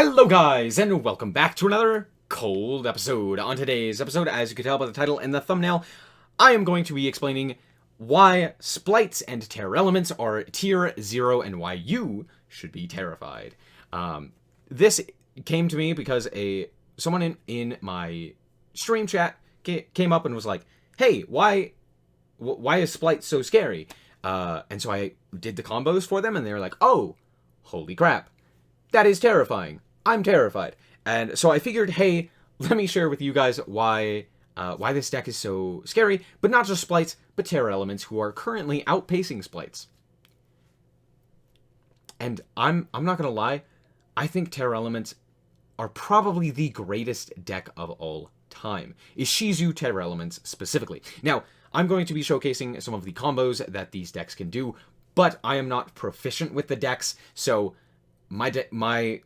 Hello guys, and welcome back to another cold episode. On today's episode, as you can tell by the title and the thumbnail, I am going to be explaining why Splights and Tearalaments are tier 0 and why you should be terrified. This came to me because someone in my stream chat came up and was like, hey, why is Splight so scary? And so I did the combos for them, and they were like, oh, holy crap. That is terrifying. I'm terrified. And so I figured, hey, let me share with you guys why this deck is so scary, but not just Splights, but Tearalaments, who are currently outpacing Splights. And I'm not gonna lie, I think Tearalaments are probably the greatest deck of all time. Ishizu Tearlaments specifically. Now, I'm going to be showcasing some of the combos that these decks can do, but I am not proficient with the decks, so my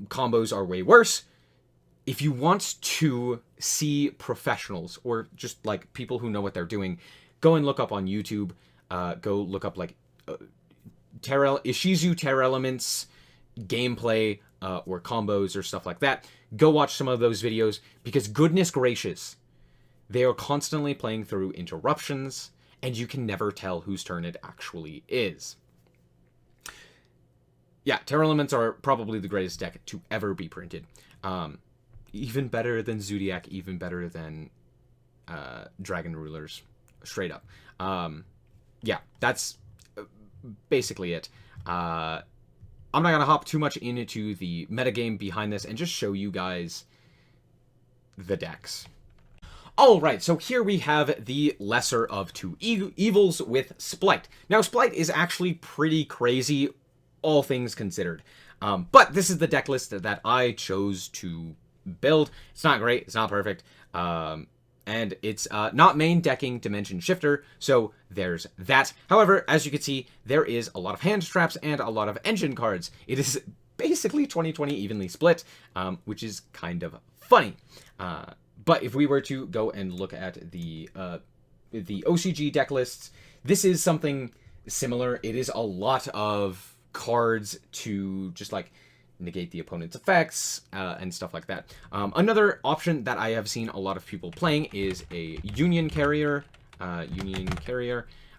combos are way worse. If you want to see professionals or just like people who know what they're doing, go and look up on YouTube. Go look up like Ishizu Tearlaments gameplay or combos or stuff like that. Go watch some of those videos because goodness gracious, they are constantly playing through interruptions and you can never tell whose turn it actually is. Yeah, Tearalaments are probably the greatest deck to ever be printed. Even better than Zodiac, even better than Dragon Rulers, straight up. Yeah, that's basically it. I'm not going to hop too much into the metagame behind this and just show you guys the decks. Alright, so here we have the lesser of two evils with Splight. Now, Splight is actually pretty crazy, all things considered. But this is the deck list that I chose to build. It's not great, it's not perfect, and it's not main decking Dimension Shifter, so there's that. However, as you can see, there is a lot of hand traps and a lot of engine cards. It is basically 20/20 evenly split, which is kind of funny. But if we were to go and look at the OCG deck lists, this is something similar. It is a lot of cards to just like negate the opponent's effects and stuff like that. Another option that I have seen a lot of people playing is a Union Carrier,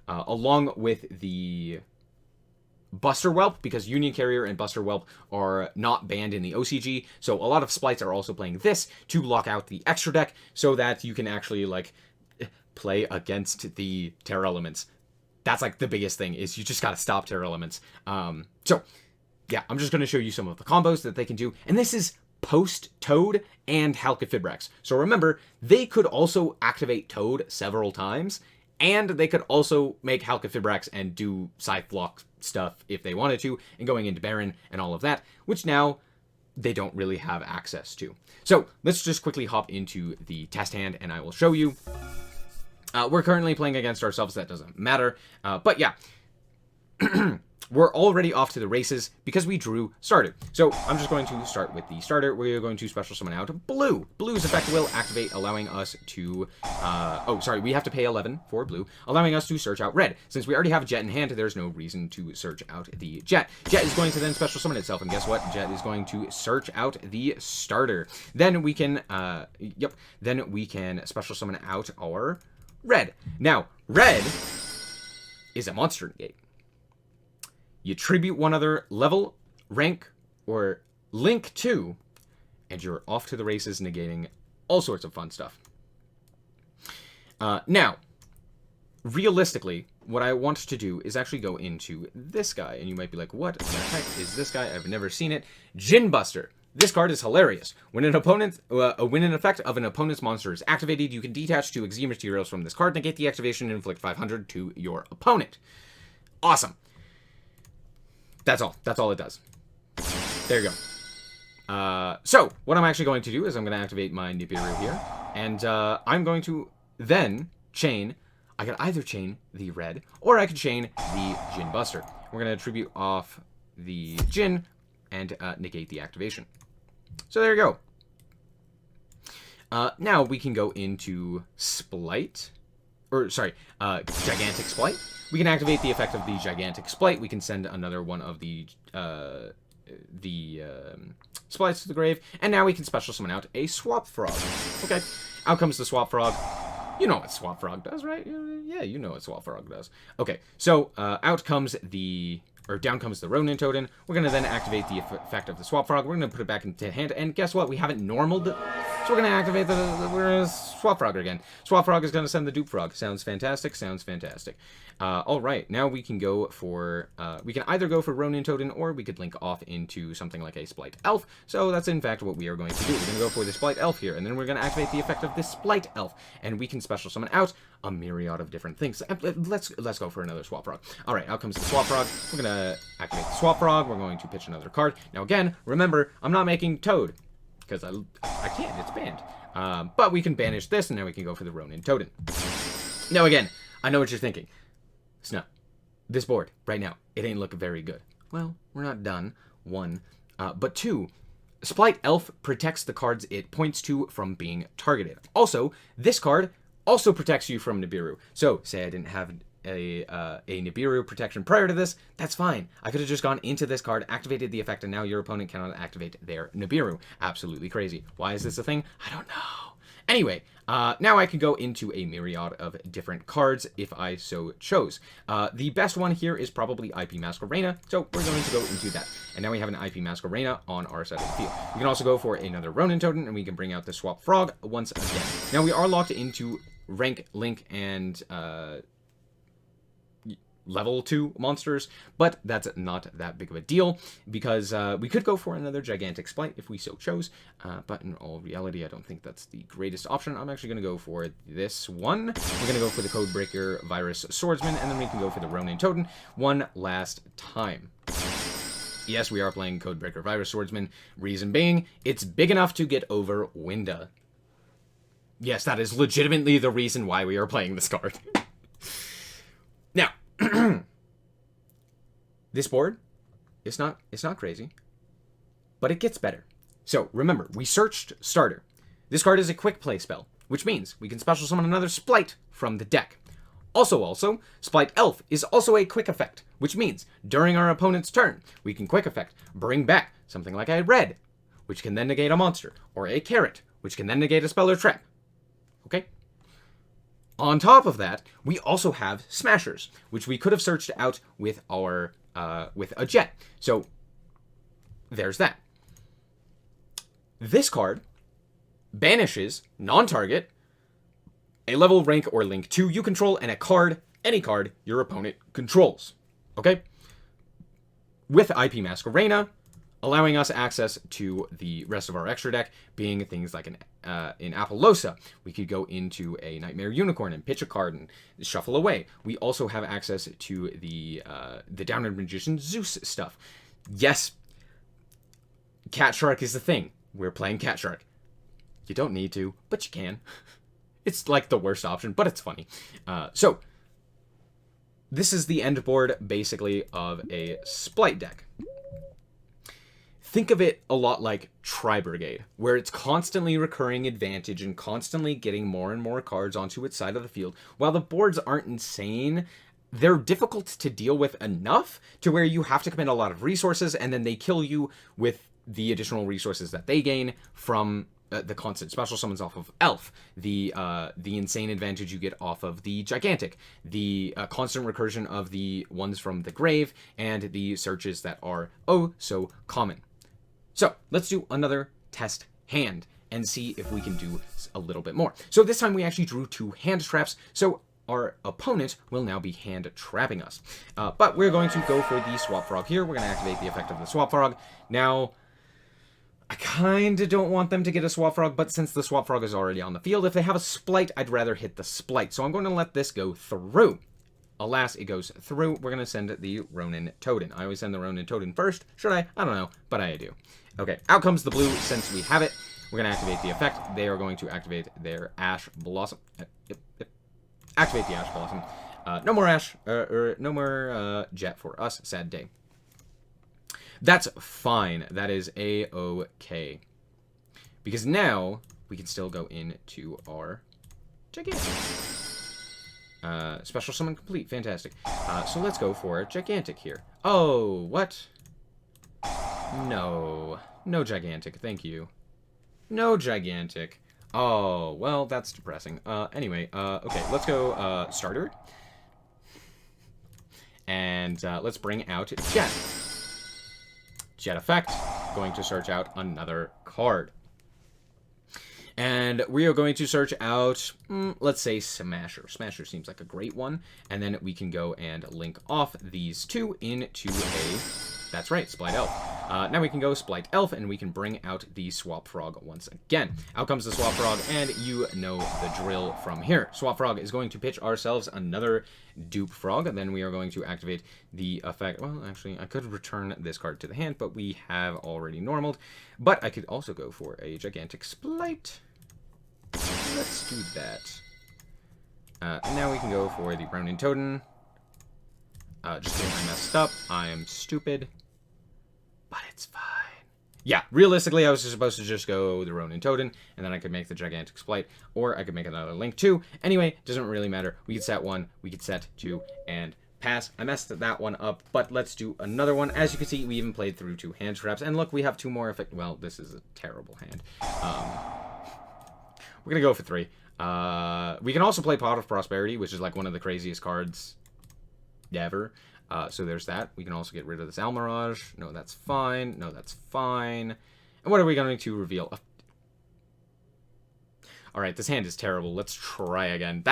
along with the Buster Whelp, because Union Carrier and Buster Whelp are not banned in the OCG, so a lot of Splites are also playing this to lock out the extra deck so that you can actually like play against the Tearalaments. That's like the biggest thing, is you just gotta stop Tearalaments. So yeah, I'm just gonna show you some of the combos that they can do, and this is post Toad and Halqifibrax. So remember, they could also activate Toad several times, and they could also make Halqifibrax and do Scythe Block stuff if they wanted to, and going into Baron and all of that, which now they don't really have access to. So let's just quickly hop into the test hand, and I will show you. We're currently playing against ourselves, that doesn't matter. But yeah, we're already off to the races because we drew starter. So I'm just going to start with the starter. We're going to special summon out Blue. Blue's effect will activate, allowing us to... we have to pay 11 for Blue, allowing us to search out Red. Since we already have Jet in hand, there's no reason to search out the Jet. Jet is going to then special summon itself, and guess what? Jet is going to search out the starter. Then we can, then we can special summon out our Red. Now, Red is a monster negate. You tribute one other level, rank, or link to, and you're off to the races, negating all sorts of fun stuff. Now, realistically, what I want to do is actually go into this guy, and you might be like, what the heck is this guy? I've never seen it. Djinn Buster. This card is hilarious. When an effect of an opponent's monster is activated, you can detach 2 Extreme materials from this card, negate the activation, and inflict 500 to your opponent. Awesome. That's all. That's all it does. There you go. So, what I'm actually going to do is I'm going to activate my Nibiru here, and I'm going to then chain. I could either chain the Red, or I could chain the Djinn Buster. We're going to tribute off the Djinn and negate the activation. So there you go. Now we can go into Splight, Gigantic Splight. We can activate the effect of the Gigantic Splight. We can send another one of the Splights to the grave, and now we can special summon out a Swap Frog. Okay, out comes the Swap Frog. You know what Swap Frog does, right? Yeah, you know what Swap Frog does. Okay, so out comes the... or down comes the Ronin Totem. We're going to then activate the effect of the Swap Frog. We're going to put it back into hand, and guess what? We haven't normaled, so we're going to activate we're going to Swap Frog again. Swap Frog is going to send the Dupe Frog. Sounds fantastic, sounds fantastic. Alright, now we can go for, we can either go for Ronin Totem, or we could link off into something like a Splight Elf. So that's in fact what we are going to do. We're going to go for the Splight Elf here, and then we're going to activate the effect of the Splight Elf, and we can special summon out a myriad of different things. Let's go for another Swap Frog. Alright, out comes the Swap Frog. We're going to activate the Swap Frog. We're going to pitch another card. Now again, remember, I'm not making Toad, because I can't, it's banned. But we can banish this, and now we can go for the Ronin Totem. Now again, I know what you're thinking. Snow, this board, right now, it ain't looking very good. Well, we're not done, one. But two, Splight Elf protects the cards it points to from being targeted. Also, this card also protects you from Nibiru. So, say I didn't have a Nibiru protection prior to this, that's fine. I could have just gone into this card, activated the effect, and now your opponent cannot activate their Nibiru. Absolutely crazy. Why is this a thing? I don't know. Anyway, now I can go into a myriad of different cards if I so chose. The best one here is probably IP Masquerena, so we're going to go into that. And now we have an IP Masquerena on our side of the field. We can also go for another Ronin Totem, and we can bring out the Swap Frog once again. Now we are locked into rank, link, and level 2 monsters, but that's not that big of a deal, because we could go for another gigantic Splight if we so chose, but in all reality, I don't think that's the greatest option. I'm actually going to go for this one. We're going to go for the Codebreaker Virus Swordsman, and then we can go for the Ronin Totem one last time. Yes, we are playing Codebreaker Virus Swordsman, reason being, it's big enough to get over Winda. Yes, that is legitimately the reason why we are playing this card. Now, this board, it's not crazy, but it gets better. So remember, we searched starter. This card is a quick play spell, which means we can special summon another Splight from the deck. Also, Splight Elf is also a quick effect, which means during our opponent's turn, we can quick effect bring back something like a red, which can then negate a monster, or a carrot, which can then negate a spell or trap. Okay? On top of that, we also have Smashers, which we could have searched out with our with a Jet. So there's that. This card banishes non-target, a level, rank, or link 2 you control, and a card, any card your opponent controls. Okay? With IP Masquerena, allowing us access to the rest of our extra deck, being things like in Apollosa, we could go into a Nightmare Unicorn and pitch a card and shuffle away. We also have access to the Downward Magician Zeus stuff. Yes, Cat Shark is the thing. We're playing Cat Shark. You don't need to, but you can. It's like the worst option, but it's funny. So, this is the end board, basically, of a Splight deck. Think of it a lot like Tri-Brigade, where it's constantly recurring advantage and constantly getting more and more cards onto its side of the field. While the boards aren't insane, they're difficult to deal with enough to where you have to commit a lot of resources, and then they kill you with the additional resources that they gain from the constant special summons off of Elf, the insane advantage you get off of the Gigantic, the constant recursion of the ones from the grave, and the searches that are oh so common. So, let's do another test hand and see if we can do a little bit more. So this time we actually drew 2 hand traps, so our opponent will now be hand trapping us. But we're going to go for the Swap Frog here. We're going to activate the effect of the Swap Frog. Now, I kind of don't want them to get a Swap Frog, but since the Swap Frog is already on the field, if they have a Splight, I'd rather hit the Splight. So I'm going to let this go through. Alas, it goes through. We're going to send the Ronin Totem. I always send the Ronin Totem first. Should I? I don't know, but I do. Okay, out comes the blue. Since we have it, we're going to activate the effect. They are going to activate their Ash Blossom. Activate the Ash Blossom. No more Ash, no more Jet for us. Sad day. That's fine. That is A-okay. Because now, we can still go into our Gigantic. Special summon complete. Fantastic. So let's go for Gigantic here. Oh, what? No. No gigantic, thank you. No gigantic. Oh, well, that's depressing. Anyway, okay, let's go, starter. And, let's bring out Jet. Jet effect. Going to search out another card. And we are going to search out, let's say, Smasher. Smasher seems like a great one. And then we can go and link off these two into a... That's right, Splight Elf. Now we can go Splight Elf, and we can bring out the Swap Frog once again. Out comes the Swap Frog, and you know the drill from here. Swap Frog is going to pitch ourselves another Dupe Frog, and then we are going to activate the effect. Well, actually, I could return this card to the hand, but we have already normaled. But I could also go for a Gigantic Splight. Let's do that. Now we can go for the Ronin Totem. Just kidding, I messed up. I am stupid. But it's fine. Yeah, realistically, I was supposed to just go the Ronin Totem, and then I could make the Gigantic Splight, or I could make another Link 2. Anyway, doesn't really matter. We could set 1, we could set 2, and pass. I messed that one up, but let's do another one. As you can see, we even played through 2 hand traps, and look, we have 2 more effect. Well, this is a terrible hand. We're gonna go for 3. We can also play Pot of Prosperity, which is like one of the craziest cards ever. So there's that. We can also get rid of this Almirage. No, that's fine. No, that's fine. And what are we going to reveal? Alright, this hand is terrible. Let's try again.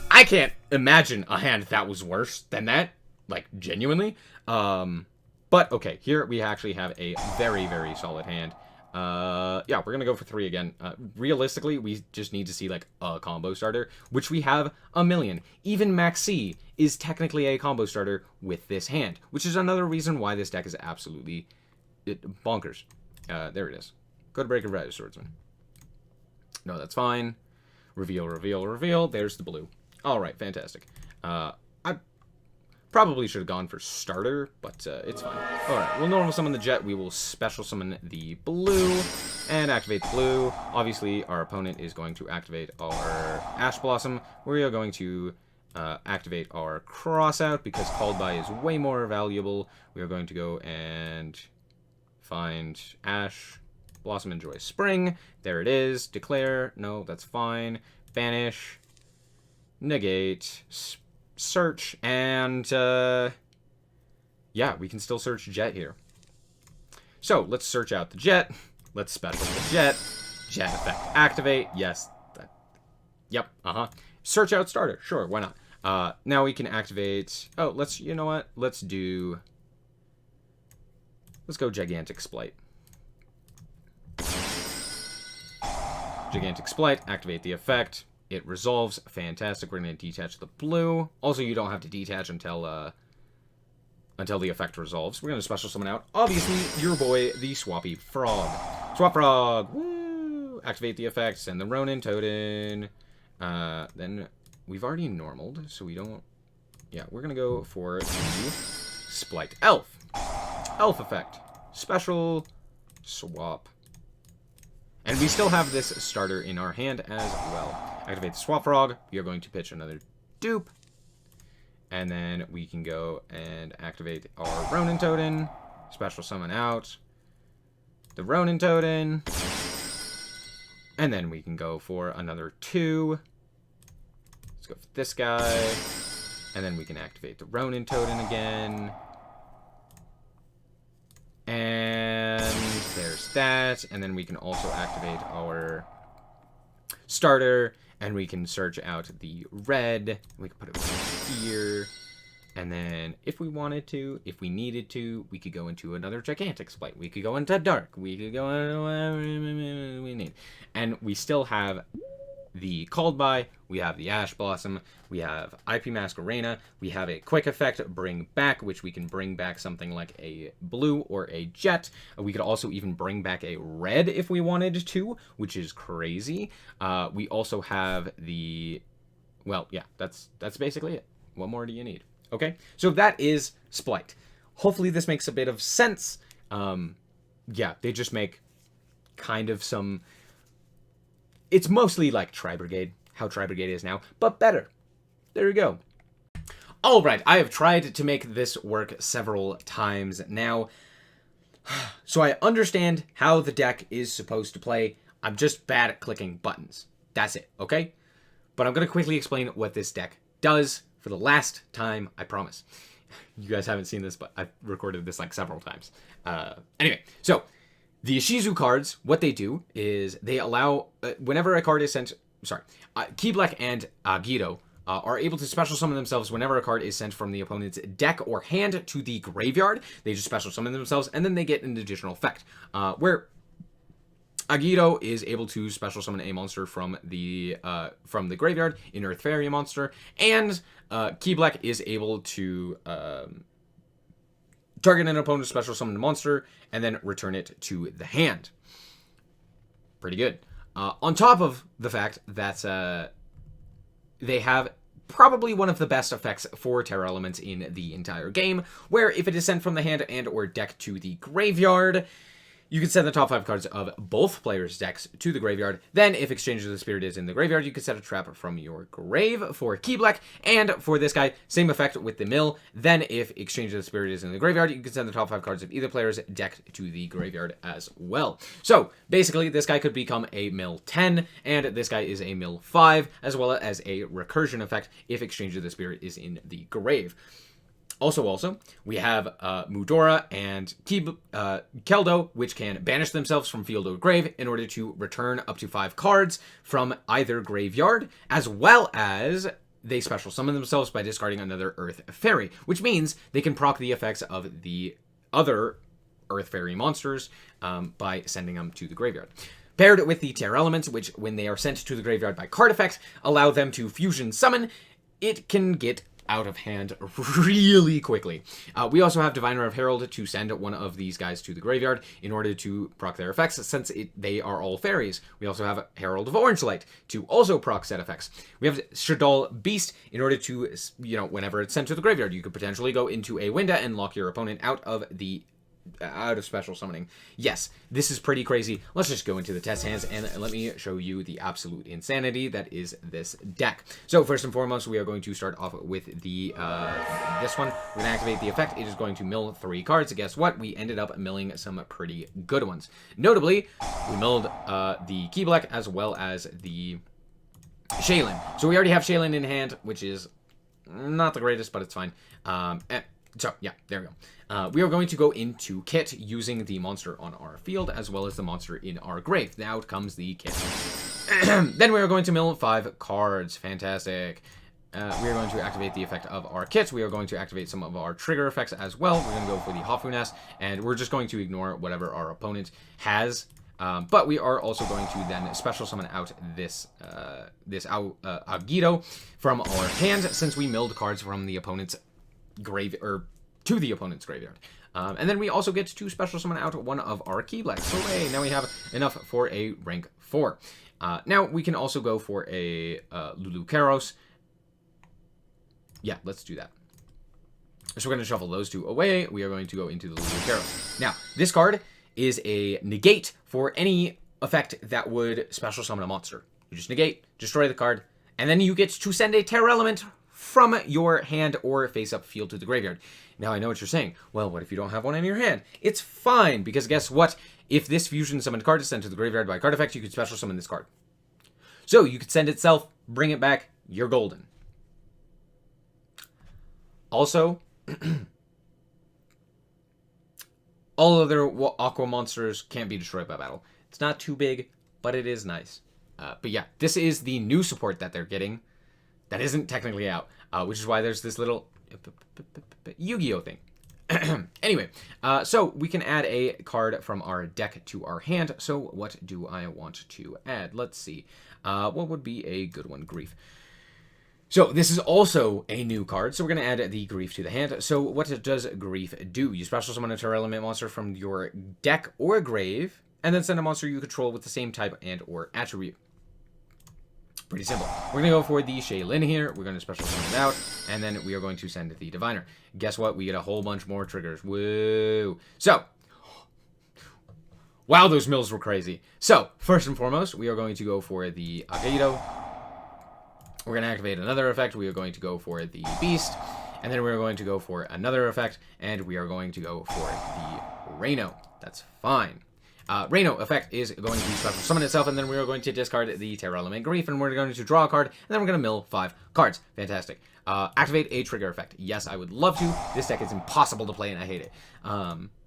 I can't imagine a hand that was worse than that. Like, genuinely. But, okay, here we actually have a very, very solid hand. Yeah, we're gonna go for 3 again. Realistically, we just need to see, like, a combo starter, which we have a million. Even Maxi is technically a combo starter with this hand, which is another reason why this deck is absolutely bonkers. There it is. Go to Breaker Red Swordsman. No, that's fine. Reveal, reveal, reveal. There's the blue. Alright, fantastic. I probably should have gone for starter, but it's fine. Alright, we'll normal summon the Jet. We will special summon the blue and activate the blue. Obviously, our opponent is going to activate our Ash Blossom. We are going to activate our Crossout because Called By is way more valuable. We are going to go and find Ash Blossom, Enjoy Spring. There it is. Declare. No, that's fine. Banish. Negate. Search, and yeah, we can still search Jet here. So let's search out the Jet. Let's special the Jet. Jet effect activate. Yes. Yep. Search out starter. Sure. Why not? Now we can activate. Oh, you know what? Let's go Gigantic Splight. Gigantic Splight. Activate the effect. It resolves. Fantastic. We're going to detach the blue. Also, you don't have to detach until the effect resolves. We're going to special summon out, obviously, your boy, the Swappy Frog. Swap Frog! Woo! Activate the effect. Send the Ronin Totem. Then we've already normaled, so we don't... Yeah, we're going to go for the Splight Elf. Elf effect. Special swap. And we still have this starter in our hand as well. Activate the Swap Frog. We are going to pitch another dupe. And then we can go and activate our Ronin Totem. Special summon out the Ronin Totem. And then we can go for another 2. Let's go for this guy. And then we can activate the Ronin Totem again. And there's that. And then we can also activate our starter. And we can search out the red. We can put it here. And then if we wanted to, if we needed to, we could go into another Gigantic Splight. We could go into dark. We could go into whatever we need. And we still have the Called By, we have the Ash Blossom, we have IP Masquerena, we have a quick effect, Bring Back, which we can bring back something like a blue or a Jet. We could also even bring back a red if we wanted to, which is crazy. We also have the... Well, yeah, that's basically it. What more do you need? Okay, so that is Splight. Hopefully this makes a bit of sense. Yeah, they just make kind of some... It's mostly like Tri-Brigade, how Tri-Brigade is now, but better. There you go. Alright, I have tried to make this work several times now. So I understand how the deck is supposed to play. I'm just bad at clicking buttons. That's it, okay? But I'm going to quickly explain what this deck does for the last time, I promise. You guys haven't seen this, but I've recorded this like several times. Anyway, so the Ishizu cards, what they do is they allow, whenever a card is sent, Keyblack and Agito are able to special summon themselves whenever a card is sent from the opponent's deck or hand to the graveyard. They just special summon themselves, and then they get an additional effect. Where Agito is able to special summon a monster from the graveyard, an Earth Fairy monster, and Keyblack is able to target an opponent's special summoned monster and then return it to the hand. Pretty good. On top of the fact that they have probably one of the best effects for Tearalaments in the entire game, where if it is sent from the hand and or deck to the graveyard, you can send the top 5 cards of both players' decks to the graveyard. Then, if Exchange of the Spirit is in the graveyard, you can set a trap from your grave for Keyblack. And for this guy, same effect with the mill. Then, if Exchange of the Spirit is in the graveyard, you can send the top 5 cards of either player's deck to the graveyard as well. So, basically, this guy could become a mill 10, and this guy is a mill 5, as well as a recursion effect if Exchange of the Spirit is in the grave. Also, we have Mudora and Keldo, which can banish themselves from field or grave in order to return up to 5 cards from either graveyard, as well as they special summon themselves by discarding another Earth Fairy, which means they can proc the effects of the other Earth Fairy monsters by sending them to the graveyard. Paired with the Tearalaments, which, when they are sent to the graveyard by card effects, allow them to fusion summon, it can get out of hand really quickly. We also have Diviner of Herald to send one of these guys to the graveyard in order to proc their effects, since they are all fairies. We also have Herald of Orange Light to also proc set effects. We have Shadal Beast in order to, whenever it's sent to the graveyard, you could potentially go into a window and lock your opponent out of special summoning. Yes, this is pretty crazy. Let's just go into the test hands and let me show you the absolute insanity that is this deck. So first and foremost, we are going to start off with the this one. We're going to activate the effect. It is going to mill 3 cards. Guess what? We ended up milling some pretty good ones. Notably, we milled the Keyblack as well as the Shaylin. So we already have Shaylin in hand, which is not the greatest, but it's fine. So, yeah, there we go. We are going to go into kit using the monster on our field as well as the monster in our grave. Now comes the kit. Then we are going to mill 5 cards. Fantastic. We are going to activate the effect of our kits. We are going to activate some of our trigger effects as well. We're going to go for the Hafunas, and we're just going to ignore whatever our opponent has. But we are also going to then special summon out this Agito from our hand, since we milled cards from the opponent's grave, or to the opponent's graveyard. And then we also get to special summon out one of our Keyblacks. So hey, now we have enough for a rank 4. Now we can also go for a Lulu Karos. Yeah, let's do that. So we're going to shuffle those 2 away. We are going to go into the Lulu Karos. Now, this card is a negate for any effect that would special summon a monster. You just negate, destroy the card, and then you get to send a Tearalement from your hand or face-up field to the graveyard. Now, I know what you're saying. Well, what if you don't have one in your hand? It's fine, because guess what? If this fusion summoned card is sent to the graveyard by card effect, you could special summon this card. So, you could send itself, bring it back, you're golden. Also, all other aqua monsters can't be destroyed by battle. It's not too big, but it is nice. But yeah, this is the new support that they're getting. That isn't technically out, which is why there's this little Yu-Gi-Oh thing. Anyway, so we can add a card from our deck to our hand. So what do I want to add? Let's see. What would be a good one? Grief. So this is also a new card, so we're going to add the Grief to the hand. So what does Grief do? You special summon a Tearalement monster from your deck or grave, and then send a monster you control with the same type and or attribute. Pretty simple. We're going to go for the Shaylin here. We're going to special summon it out, and then we are going to send the Diviner. Guess what? We get a whole bunch more triggers. Woo! So, wow, those mills were crazy. So, first and foremost, we are going to go for the Agito. We're going to activate another effect. We are going to go for the Beast, and then we're going to go for another effect, and we are going to go for the Reno. That's fine. Reno effect is going to special summon itself, and then we are going to discard the Tearalaments Grief, and we're going to draw a card, and then we're going to mill 5 cards. Fantastic. Activate a trigger effect. Yes, I would love to. This deck is impossible to play, and I hate it.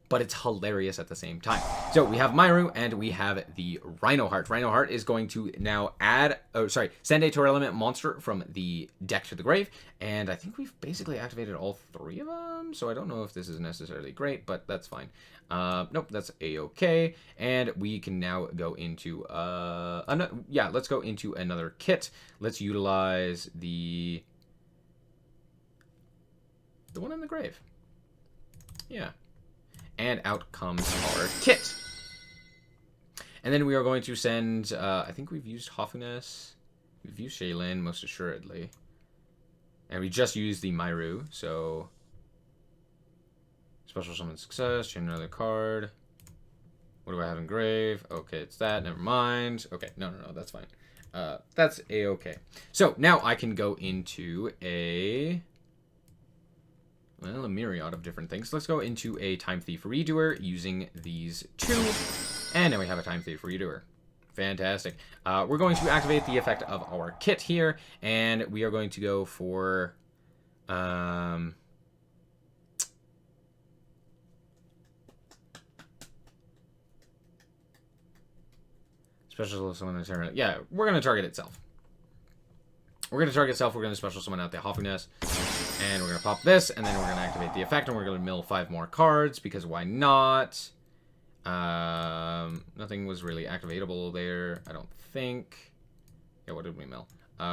But it's hilarious at the same time. So we have Myru, and we have the Rhino Heart. Rhino Heart is going to now send a Tearlaments monster from the deck to the grave, and I think we've basically activated all 3 of them, so I don't know if this is necessarily great, but that's fine. Nope, that's a-okay, and we can now go into, let's go into another kit. Let's utilize the one in the grave. Yeah. And out comes our kit. And then we are going to send, I think we've used Hofuness. We've used Shaylin, most assuredly. And we just used the Myru, so... Special summon success, chain another card. What do I have in grave? Okay, it's that, never mind. Okay, no, that's fine. That's a-okay. So, now I can go into a myriad of different things. Let's go into a Time Thief Redoer using these 2. And now we have a Time Thief Redoer. Fantastic. We're going to activate the effect of our kit here, and we are going to go for... Special summon the Tearlaments. Yeah, we're going to target itself. We're going to target itself. We're going to special summon out the Hofuness. And we're going to pop this, and then we're going to activate the effect, and we're going to mill 5 more cards, because why not? Nothing was really activatable there, I don't think. Yeah, what did we mill?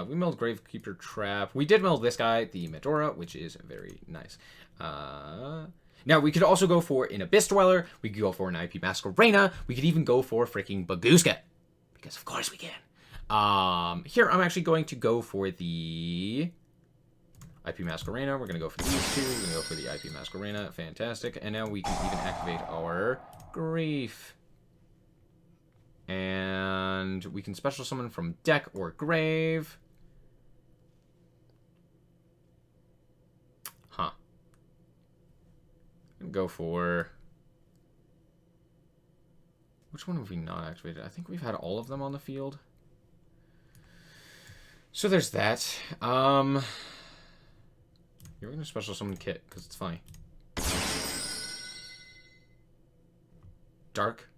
We milled Gravekeeper Trap. We did mill this guy, the Medora, which is very nice. Now, we could also go for an Abyss Dweller. We could go for an IP Masquerena. We could even go for freaking Baguska. Because of course we can. Here, I'm actually going to go for the IP Masquerena. We're going to go for these 2. We're going to go for the IP Masquerena. Fantastic. And now we can even activate our Grief. And we can special summon from deck or grave. Huh. Go for... Which one have we not activated? I think we've had all of them on the field. So there's that. You're going to special summon Kit, because it's funny. Dark.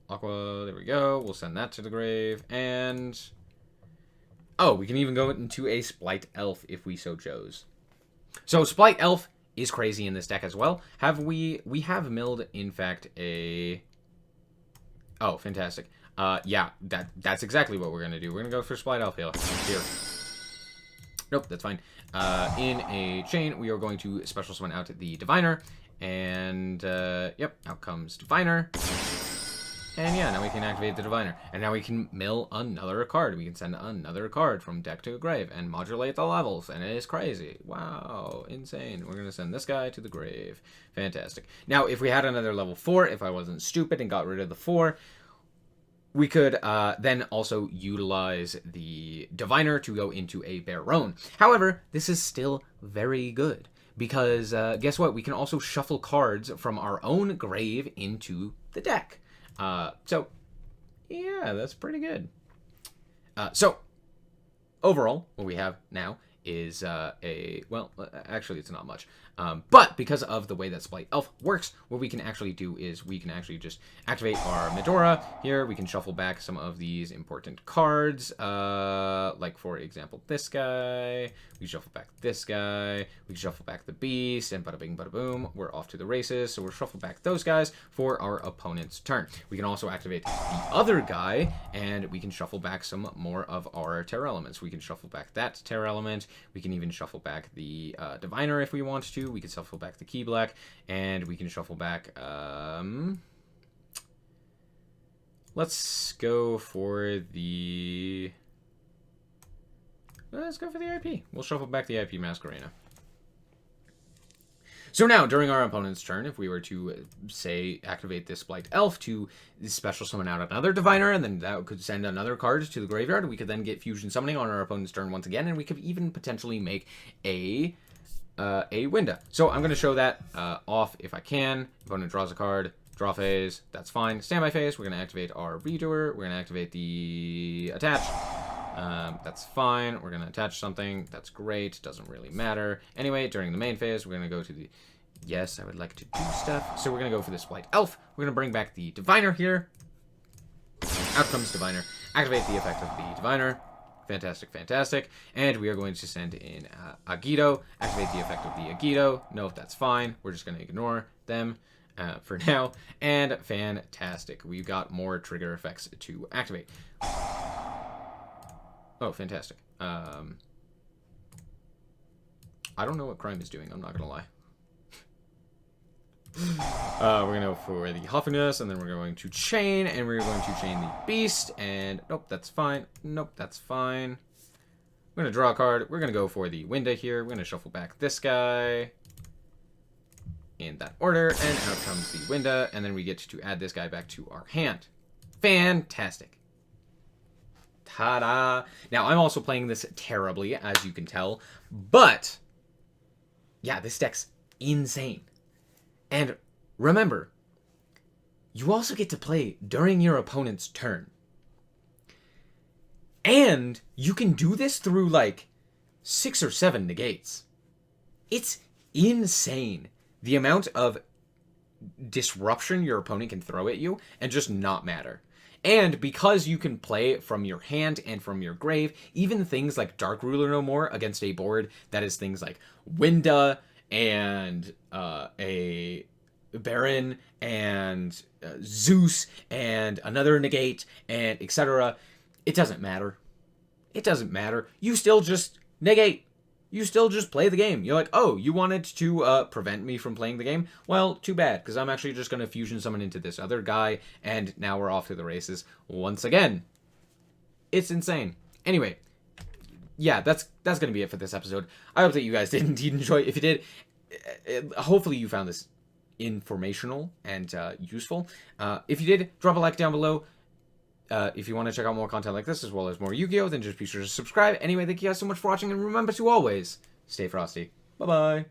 Aqua, there we go. We'll send that to the grave. And... oh, we can even go into a Splight Elf if we so chose. So Splight Elf is crazy in this deck as well. We have milled, in fact, a... oh, fantastic. Yeah, that's exactly what we're going to do. We're going to go for Splight Elf here. Nope, that's fine. In a chain, we are going to special summon out the Diviner. And, yep, out comes Diviner. And yeah, now we can activate the Diviner. And now we can mill another card. We can send another card from deck to grave and modulate the levels. And it is crazy. Wow, insane. We're going to send this guy to the grave. Fantastic. Now, if we had another level 4, if I wasn't stupid and got rid of the 4, we could then also utilize the Diviner to go into a Baron. However, this is still very good. Because guess what? We can also shuffle cards from our own grave into the deck. So, yeah, that's pretty good. So, overall, what we have now is well, actually, it's not much. But because of the way that Splight Elf works, what we can actually do is we can actually just activate our Medora. Here, we can shuffle back some of these important cards. Like, for example, this guy. We shuffle back this guy. We can shuffle back the Beast. And bada bing, bada boom. We're off to the races. So we'll shuffle back those guys for our opponent's turn. We can also activate the other guy. And we can shuffle back some more of our Tearalaments. We can shuffle back that Tearalement. We can even shuffle back the Diviner if we want to. We can shuffle back the Key Black, and we can shuffle back, let's go for the, IP. We'll shuffle back the IP Masquerena. So now, during our opponent's turn, if we were to, say, activate this Splight Elf to special summon out another Diviner, and then that could send another card to the graveyard, we could then get Fusion Summoning on our opponent's turn once again, and we could even potentially make a window. So I'm going to show that off if I can. Opponent draws a card. Draw phase, that's fine. Standby phase, we're going to activate our redoer. We're going to activate the attach. That's fine. We're going to attach something. That's great. Doesn't really matter. Anyway, during the main phase, we're going to go to the... Yes, I would like to do stuff. So we're going to go for the Splight Elf. We're going to bring back the Diviner here. Out comes Diviner. Activate the effect of the Diviner. Fantastic, fantastic. And we are going to send in Agido. Activate the effect of the Agido. No, that's fine. We're just going to ignore them for now. And fantastic. We've got more trigger effects to activate. Oh, fantastic. I don't know what Crime is doing. I'm not going to lie. We're going to go for the Huffiness, and then we're going to chain, and we're going to chain the Beast, and nope, that's fine. Nope, that's fine. We're going to draw a card. We're going to go for the Winda here. We're going to shuffle back this guy in that order, and out comes the Winda, and then we get to add this guy back to our hand. Fantastic. Ta-da! Now, I'm also playing this terribly, as you can tell, but yeah, this deck's insane. And remember, you also get to play during your opponent's turn. And you can do this through like 6 or 7 negates. It's insane the amount of disruption your opponent can throw at you and just not matter. And because you can play from your hand and from your grave, even things like Dark Ruler No More against a board that is things like Winda and a Baron and Zeus and another negate and etc. It doesn't matter. It doesn't matter. You still just negate. You still just play the game. You're like, oh, you wanted to prevent me from playing the game? Well, too bad, because I'm actually just going to fusion summon into this other guy, and now we're off to the races once again. It's insane. Anyway, yeah, that's going to be it for this episode. I hope that you guys did indeed enjoy. If you did, hopefully you found this informational and useful. If you did, drop a like down below. If you want to check out more content like this, as well as more Yu-Gi-Oh!, then just be sure to subscribe. Anyway, thank you guys so much for watching, and remember to always stay frosty. Bye-bye.